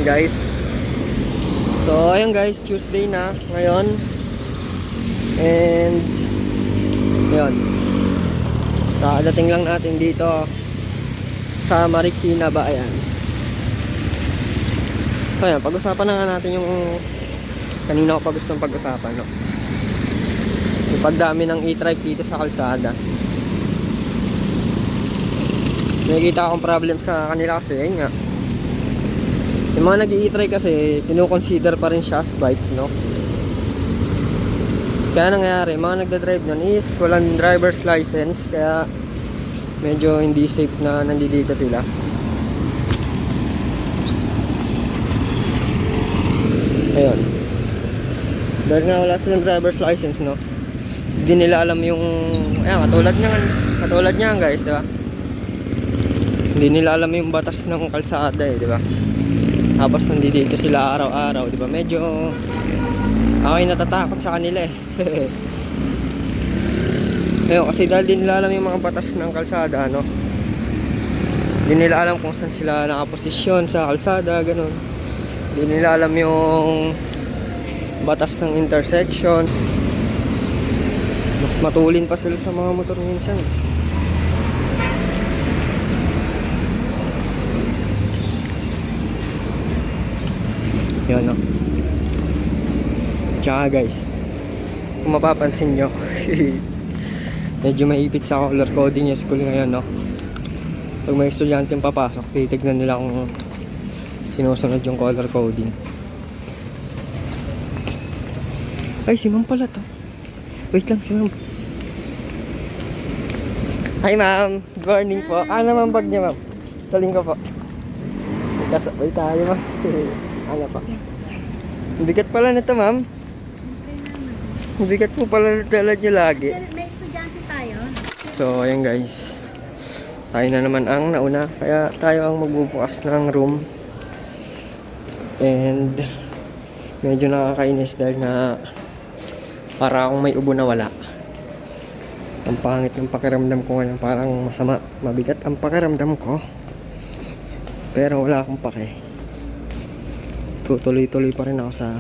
guys. So ayun guys, Tuesday na ngayon. And ayun, kakadating lang natin dito sa Marikina ba, ayan. So ayan, pag-usapan na nga natin yung kanina ko pa gustong pag-usapan, no? Yung pagdami ng e-trike dito sa kalsada. Nakikita akong problem sa kanila kasi, yun nga, yung mga nag-i-e-trike kasi kinukonsider pa rin siya as bike, no? Kaya nangyayari, mga nagda-drive nun is walang driver's license, kaya medyo hindi safe na nandito sila. Ayun, dahil nga wala silang driver's license, no? Hindi nila alam yung, ayan, katulad niyan guys, diba? Hindi nila alam yung batas ng kalsada eh, diba? Tapos nandito sila araw-araw, diba? Medyo ako'y natatakot sa kanila eh. Ayun, kasi dahil din nila alam yung mga batas ng kalsada, no? Hindi nila alam kung saan sila nakaposisyon sa kalsada, ganun. Hindi nila alam yung batas ng intersection. Mas matulin pa sila sa mga motor minsan. Yun, no? Tsaka guys, kung mapapansin nyo, medyo maipit sa color coding yung school ngayon, no? Pag may estudyante yung papasok, titignan nila kung sinusunod yung color coding. Ay, si ma'am pala to. Wait lang, si ma'am. Hi ma'am, good morning po. Ano naman bag niya ma'am? Taling ko po. Kasabay tayo ma'am. Ano pa? Bigat pala nito ma'am. Bigat po pala dala nyo lagi. May estudyante tayo. So ayan guys, tayo na naman ang nauna, kaya tayo ang magbubukas ng room. And medyo nakakainis dahil na para akong may ubo na wala. Ang pangit ng pakiramdam ko ngayon, parang masama, mabigat ang pakiramdam ko. Pero wala akong pake. Tutuloy-tuloy pa rin ako sa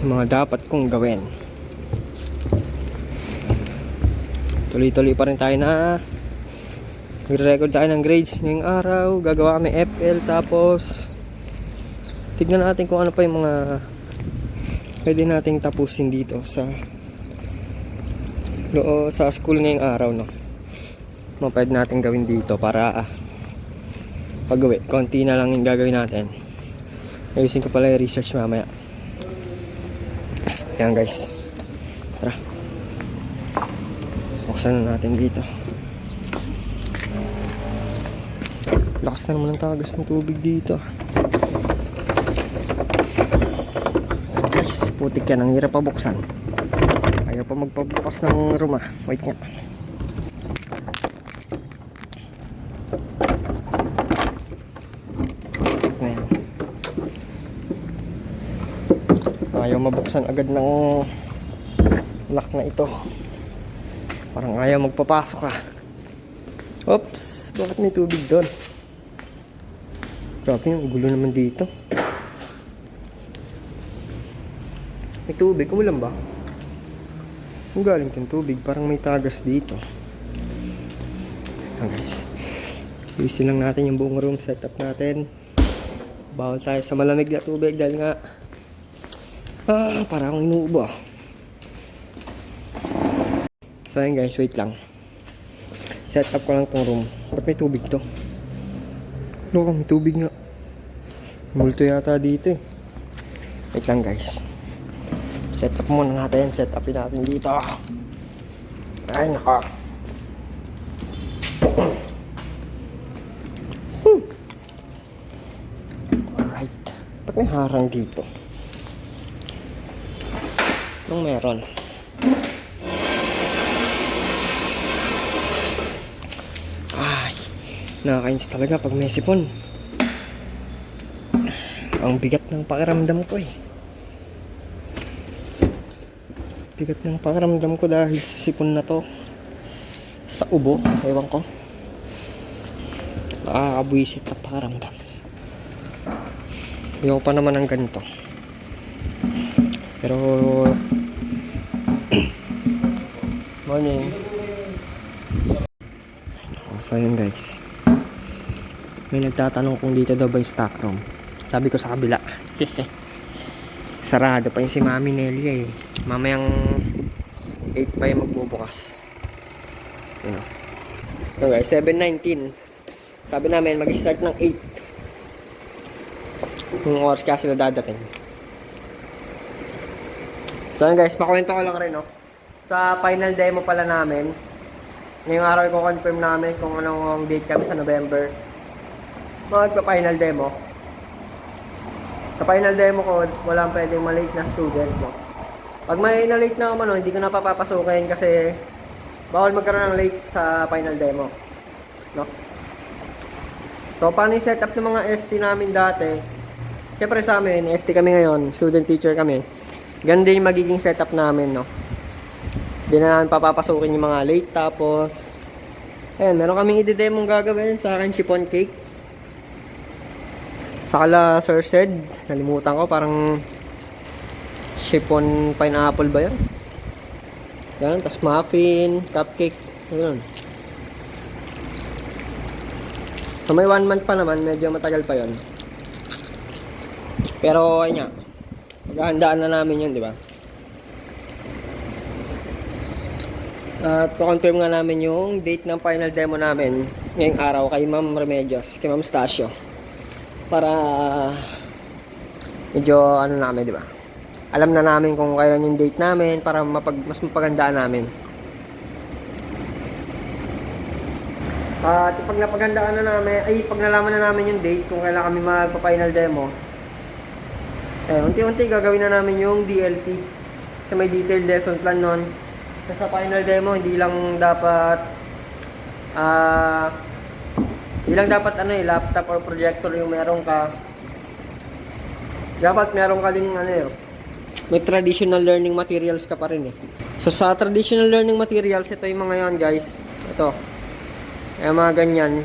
mga dapat kong gawin. Tuloy-tuloy pa rin tayo na mag-record tayo ng grades ngayong araw. Gagawa kami FL, tapos tignan natin kung ano pa yung mga pwede nating tapusin dito sa school ngayong araw, no? Mga pwede natin gawin dito para pag-uwi, konti na lang yung gagawin natin. Ayusin ko pala yung research mamaya. Ayan guys, tara, buksan na natin dito. Lakas na naman ang tagas ng tubig dito. Guys, putik yan, ang hirap pa buksan. Ayaw pa magpabukas ng room ah. Wait nga. Ayan. Ayaw mabuksan agad ng lock na ito. Parang ayaw magpapasok ah. Oops, bakit may tubig doon? Grabe, yung gulo naman dito. May tubig, umulan ba? Kung galing yung tubig, parang may tagas dito. Ayan guys, ayusin lang natin yung buong room setup natin. Bawal tayo sa malamig na tubig dahil nga para akong inuubo ah. So ayan guys, wait lang. Setup ko lang tong room. Ba't may tubig to? Loko, may tubig nga. Multo yata dito eh. Wait lang guys. Setup muna natin. Setupin natin dito. Ay naka. Alright. Ba't may harang dito? Anong meron? Ay, nakakainis talaga pag may sipon. Ang bigat ng pakiramdam ko eh. Bigat ng pakiramdam ko dahil sa sipon na to. Sa ubo, ewan ko. Nakakabwisit na pakiramdam. Ayoko pa naman ng ganito. Pero morning. So yun guys, may nagtatanong kung dito daw ba yung stock room. Sabi ko sa kabila. Sarado pa yung si Mami Nelia eh. Mamayang 8 pa yung magbubukas. You know. So guys, 7:19. Sabi namin mag-start ng 8. Yung oras kasi sila dadating. So yun guys, pakwento ko lang rin no. Sa final demo pala namin, ngayong araw i-confirm namin kung anong date kami sa November. Magpa-final demo. Sa final demo ko, walang pwedeng malate na student, no? Pag may na-late na ako, hindi ko na papapasukin kasi bawal magkaroon ng late sa final demo, no? So, paano yung setup ng mga ST namin dati? Siyempre sa amin, ST kami ngayon, student teacher kami. Ganda yung magiging setup namin, no? Hindi na namin papapasukin yung mga late. Tapos, ayan, meron kaming i-demo gagawin sa akin, chiffon cake. Sakala Sir said, nalimutan ko, parang chiffon pineapple ba yun? Yan, tas muffin, cupcake, yun. So may 1 month pa naman, medyo matagal pa yon. Pero ay nga, maghahandaan na namin yun, di ba? At confirm nga namin yung date ng final demo namin ngayong araw kay Ma'am Remedios, kay Ma'am Stasio. Para medyo ano namin, di ba? Alam na namin kung kailan yung date namin para mas mapagandaan namin. At pag napagandaan na namin, pag nalaman na namin yung date kung kailan kami magpa-final demo, unti-unti gagawin na namin yung DLP. Kasi may detailed lesson plan nun. Sa final demo, hindi lang dapat laptop or projector yung meron ka. Dapat meron ka din may traditional learning materials ka pa rin eh. So sa traditional learning materials, ito yung mga yan guys. Ito. Yung mga ganyan.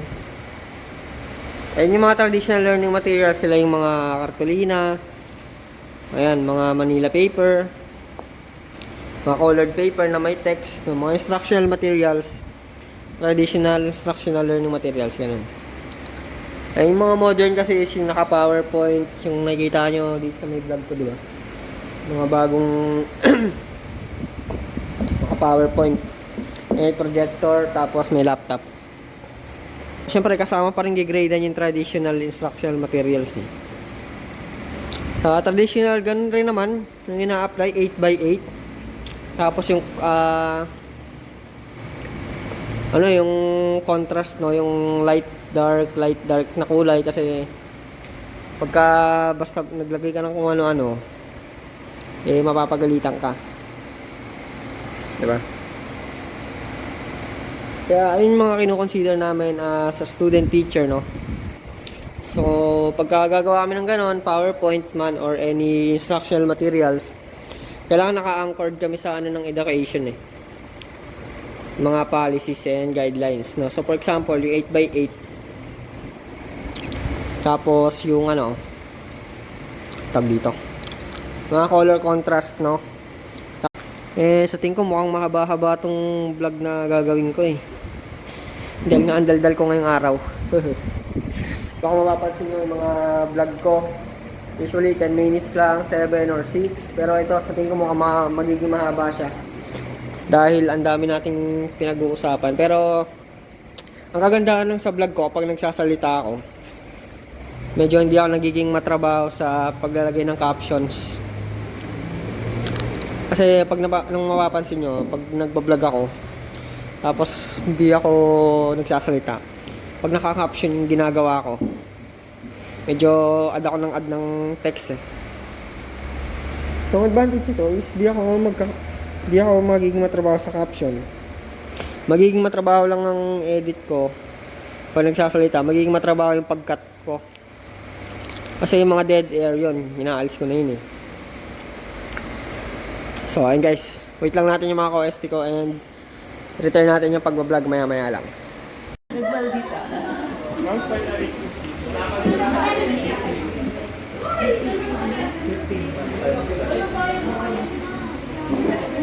Ayan yung mga traditional learning materials, sila yung mga kartolina. Ayan, mga Manila paper. Mga colored paper na may text. Mga instructional materials. Traditional instructional learning materials, ganun. Ay, yung mga modern kasi is yung naka-PowerPoint, yung nakikita nyo dito sa may vlog ko, di ba? Mga bagong naka-PowerPoint. May projector, tapos may laptop. Siyempre, kasama pa rin gigradean yung traditional instructional materials niya. Sa traditional, ganun rin naman, yung ina-apply 8x8. Tapos yung yung contrast, no, yung light dark na kulay kasi pagka basta naglagay ka ng kung ano-ano mapapagalitan ka, di ba? Kaya ayun mga kino-consider namin sa student teacher, no. So pagka gagawa kami ng ganon, PowerPoint man or any instructional materials, kailangan naka-anchored kami sa ng education mga policies and guidelines, no. So for example, yung 8x8, tapos yung tag dito, mga color contrast, no. Sa tingin ko mukhang mahaba-haba tong vlog na gagawin ko dahil nga ang daldal ko ngayong araw. Baka mapapansin nyo yung mga vlog ko, usually 10 minutes lang, 7 or 6, pero ito sa tingin ko mukhang magiging mahaba siya dahil ang dami nating pinag-uusapan. Pero ang kagandahan ng sa vlog ko, pag nagsasalita ako, medyo hindi ako nagiging matrabaho sa paglalagay ng captions. Kasi pag nung mapapansin nyo, pag nagbablog ako, tapos hindi ako nagsasalita, pag naka-caption yung ginagawa ko, medyo add ako ng text So ang advantage ito is di ako magiging matrabaho sa caption. Magiging matrabaho lang ang edit ko pag nagsasalita, magiging matrabaho yung pag-cut ko. Kasi yung mga dead air yun, inaalis ko na yun So ayun guys, wait lang natin yung mga OST ko and return natin yung pagbablog maya lang.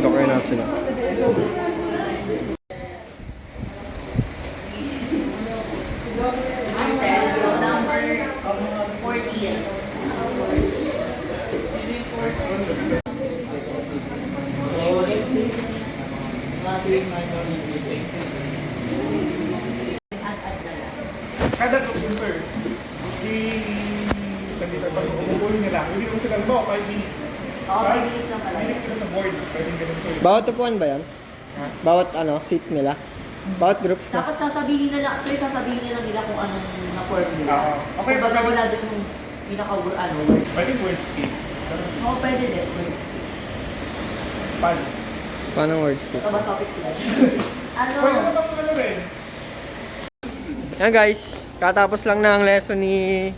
Locker na sila. Kada group, sir, pag umuuli nila, hindi ko sila mo, 5 minutes. Oo, 5 minutes lang pala. Hindi ko sa board, pwedeng ganun, sir. Bawat upuan ba yan? Ha? Bawat seat nila? Bawat groups na? Tapos sasabihin nila, sir, sasabihin nila ko anong na-form nila. Oo. Okay, Kumbaga pwede. wala dun yung word. Pwedeng word speed. Oo, pwede din. Words. Paano? Paano words ko? Ito ba topic sila? Ano? Pwede naman ano rin. Yan guys, katapos lang ng lesson ni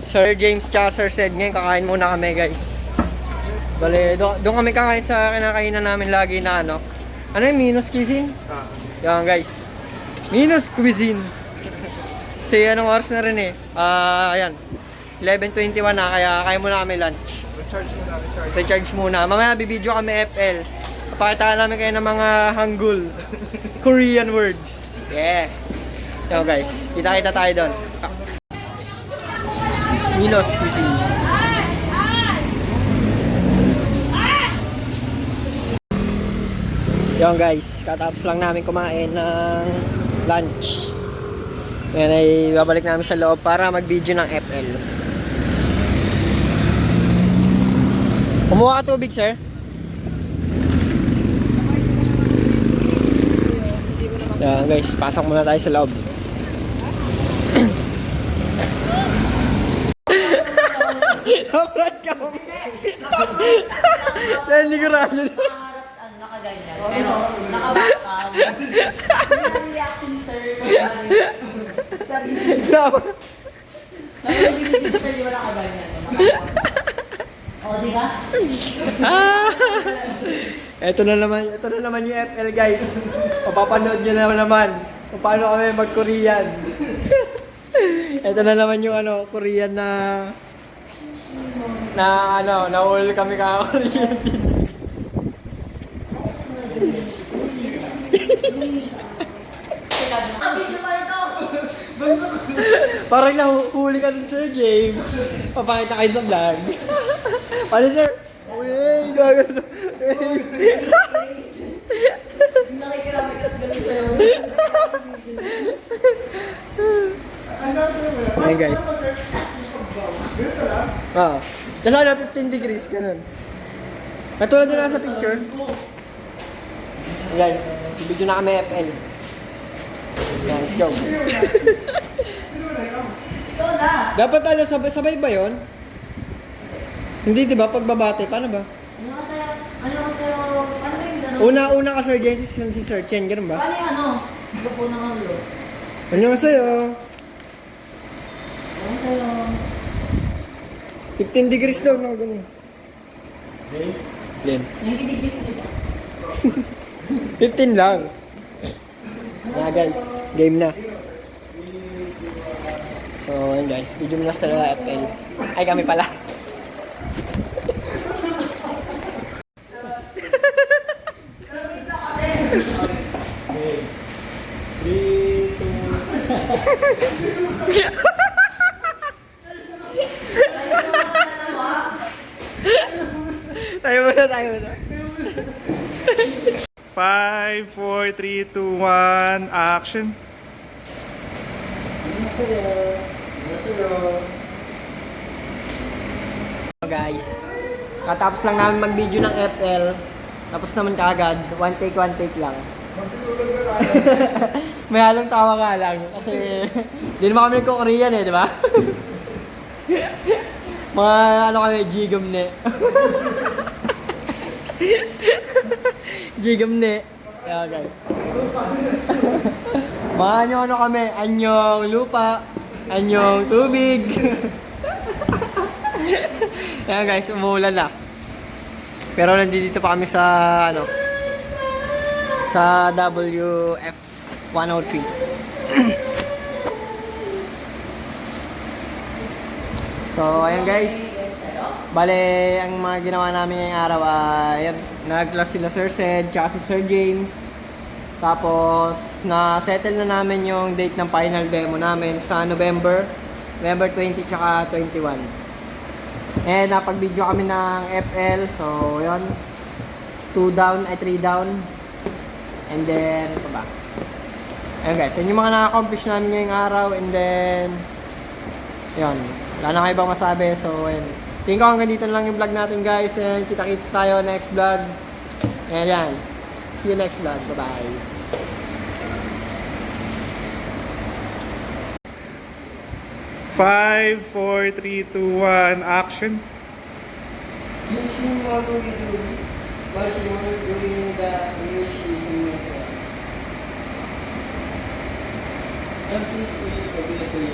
Sir James tsaka Sir Sed. Ngayon kakain muna kami guys. Bale, doon kami kakain sa kinakainan namin lagi na ano yung Minus Cuisine? Yan guys, Minus Cuisine. Kasi anong oras na rin ayan, 11:21 na, kaya kaya muna kami lunch. Recharge muna. Mamaya bibideo kami FL. Papakitaan namin kayo ng mga Hangul Korean words. Yeah. So guys, kita-kita tayo doon. Minus Cuisine. Yan guys, katapos lang namin kumain ng lunch. Yan ay babalik namin sa loob para mag-video ng FL. Kumuha ka tubig, sir? Yan guys, pasok muna tayo sa loob. Nabrad ka mo. Hindi ko rasa. Nakaganyan. Pero nakabakam. Yun ang reaction, sir. Sabi niya, sir, yung nakaganyan. O, di ba? Ito na naman yung FL guys. Papapanood nyo na naman kung paano kami mag-Korean. Ito na naman yung Korean na nahul kami ka-Korean. Parang huli ka din, Sir James. Papakita kayo sa vlog. Paano, sir? Uy, gagano. Nakikiramay ka sa ganun sa'yo. Ayun guys. Kasi 15 degrees, ganun. Katulad din sa picture. Guys, video na kami FL. Yeah, let's go. Ikaw na. Dapat sabay ba yun? Hindi, di ba? Pagbabate, paano ba? Ano ba yung gano'n? Una ka, Sir James, si Sir Chen, ganun ba? Paano yung ano? Ito po ng ulo. Ano nga sa'yo? Ano sa'yo? 15 degrees daw, no? Ganun. Len. 90 degrees na diba? 15 lang. Yeah guys, game na. So, ayun guys, video mo na sa FL. Ay, kami pala. Tayo muna. 5, 4, 3, 2, 1, action. Guys, katapos lang namin mag-video ng FL. Tapos naman kaagad, one take lang. May halong tawa nga lang. Kasi, di naman kami nagko-Korean di ba? Mga kami, Jigumne. Jigumne. Yeah, guys. Mga kami, anyong lupa, anyong tubig. Yan guys, umuulan na. Pero nandito pa kami sa sa WF 103. So, ayan guys. Bale, ang mga ginawa namin ngayong araw ay nag-class sila Sir Sed, tsaka si Sir James. Tapos, na-settle na namin yung date ng final demo namin sa November 20 tsaka 21. And napag-video kami ng FL, so yun. 3 down. And then, ito ba? Ayun guys, yun yung mga na-accomplish namin ngayong araw. And then, yun. Wala na kayo ibang masabi, so yun. Tingin ko hanggang dito na lang yung vlog natin guys. And kita-kits tayo next vlog. And yan. See you next vlog. Bye-bye. 5, 4, 3, 2, 1, action. Using model usually was during the English speaking lesson. Substance A, obviously,